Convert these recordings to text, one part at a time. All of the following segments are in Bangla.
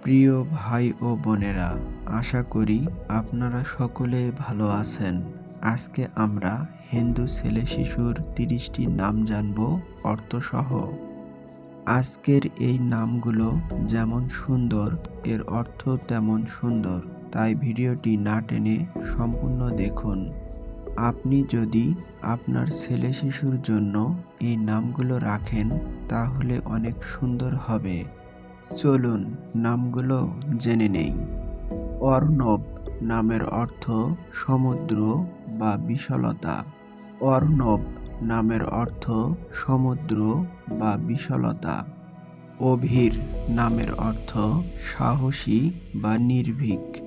প্রিয় ভাই ও বোনেরা, আশা করি আপনারা সকলে ভালো আছেন। আজকে আমরা হিন্দু ছেলে শিশুর 30টি নাম জানব অর্থসহ। আজকের এই নামগুলো যেমন সুন্দর, এর অর্থ তেমন সুন্দর, তাই ভিডিওটি না টেনে সম্পূর্ণ দেখুন। আপনি যদি আপনার ছেলে শিশুর জন্য এই নামগুলো রাখেন তাহলে অনেক সুন্দর হবে। চলুন নামগুলো জেনে নেই। অর্ণব নামের অর্থ সমুদ্র বা বিশালতা। অর্ণব নামের অর্থ সমুদ্র বা বিশালতা। অভির নামের অর্থ সাহসী বা নির্ভীক।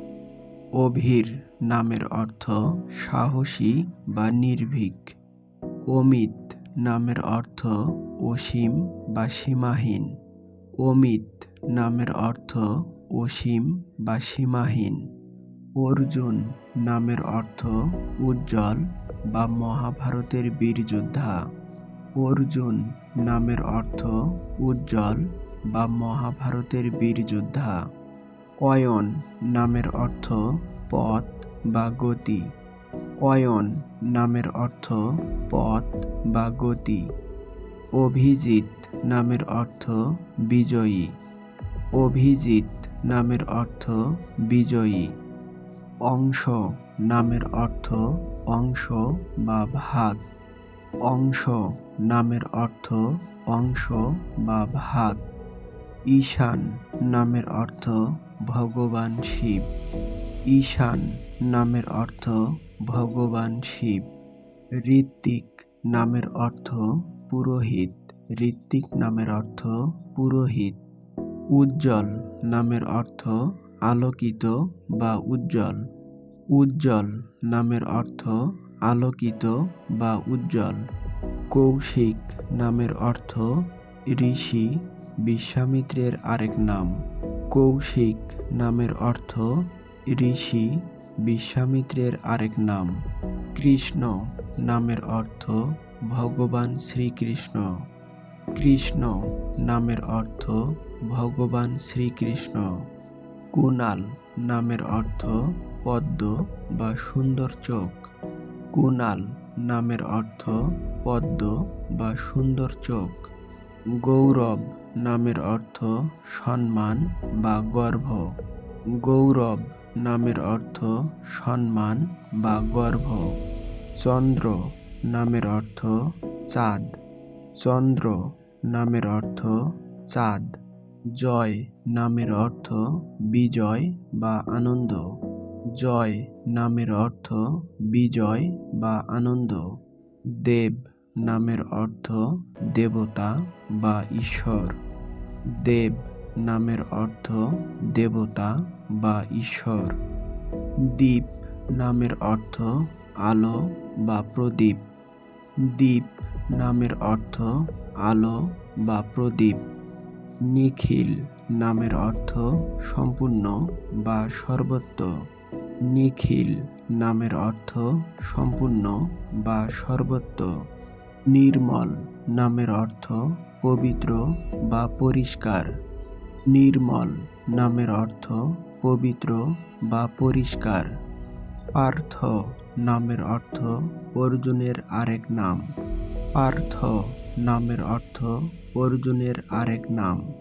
অভির নামের অর্থ সাহসী বা নির্ভীক। অমিত নামের অর্থ অসীম বা সীমাহীন। অমিত নামের অর্থ অসীম বা সীমাহীন। অর্জুন নামের অর্থ উজ্জ্বল বা মহাভারতের বীর যোদ্ধা। অর্জুন নামের অর্থ উজ্জ্বল বা মহাভারতের বীর যোদ্ধা। অয়ন নামের অর্থ পথ বা গতি। অয়ন নামের অর্থ পথ বা গতি। অভিজিৎ নামের অর্থ বিজয়ী। অভিজিৎ নামের অর্থ বিজয়ী। অংশ নামের অর্থ অংশ বা ভাগ। অংশ নামের অর্থ অংশ বা ভাগ। ঈশান নামের অর্থ ভগবান শিব। ঈশান নামের অর্থ ভগবান শিব। ঋত্বিক নামের অর্থ পুরোহিত। ঋত্বিক নামের অর্থ পুরোহিত। উজ্জ্বল নামের অর্থ আলোকিত বা উজ্জ্বল। উজ্জ্বল নামের অর্থ আলোকিত বা উজ্জ্বল। কৌশিক নামের অর্থ ঋষি, বিশ্বামিত্রের আরেক নাম। কৌশিক নামের অর্থ ঋষি, বিশ্বামিত্রের আরেক নাম। কৃষ্ণ নামের অর্থ ভগবান শ্রীকৃষ্ণ। কৃষ্ণ নামের অর্থ ভগবান শ্রীকৃষ্ণ। কুণাল নামের অর্থ পদ্ম বা সুন্দর চোখ। কুণাল নামের অর্থ পদ্ম বা সুন্দর চোখ। গৌরব নামের অর্থ সম্মান বা গর্ব। গৌরব নামের অর্থ সম্মান বা গর্ব। চন্দ্র নামের অর্থ চাঁদ। চন্দ্র নামের অর্থ চাঁদ। জয় নামের অর্থ বিজয় বা আনন্দ। জয় নামের অর্থ বিজয় বা আনন্দ। দেব নামের অর্থ দেবতা বা ঈশ্বর। দেব নামের অর্থ দেবতা বা ঈশ্বর। দীপ নামের অর্থ আলো বা প্রদীপ। দীপ নামের অর্থ আলো বা প্রদীপ। নিখিল নামের অর্থ সম্পূর্ণ বা সর্বত্র। নিখিল নামের অর্থ সম্পূর্ণ বা সর্বত্র। নির্মল নামের অর্থ পবিত্র বা পরিষ্কার। নির্মল নামের অর্থ পবিত্র বা পরিষ্কার। পার্থ নামের অর্থ অর্জুনের আরেক নাম। পার্থ নামের অর্থ অর্জুনের আরেক নাম।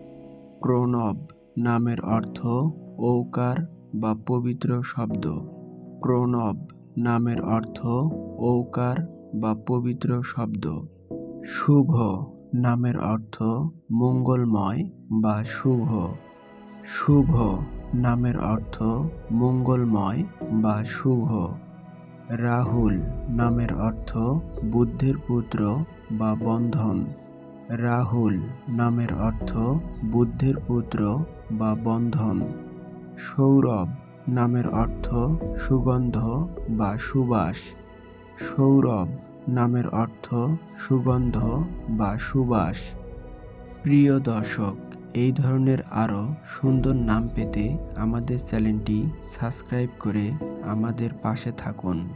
প্রণব নামের অর্থ ওঁকার বা পবিত্র শব্দ। প্রণব নামের অর্থ ওঁকার বা পবিত্র শব্দ। শুভ নামের অর্থ মঙ্গলময় বা শুভ। শুভ নামের অর্থ মঙ্গলময় বা শুভ। রাহুল নামের অর্থ বুদ্ধের পুত্র বা বন্ধন। রাহুল নামের অর্থ বুদ্ধের পুত্র বা বন্ধন। সৌরভ নামের অর্থ সুগন্ধ বা সুবাস। সৌরভ নামের অর্থ সুগন্ধ বা সুবাস। প্রিয় দর্শক, এই ধরনের আরও সুন্দর নাম পেতে আমাদের চ্যানেলটি সাবস্ক্রাইব করে আমাদের পাশে থাকুন।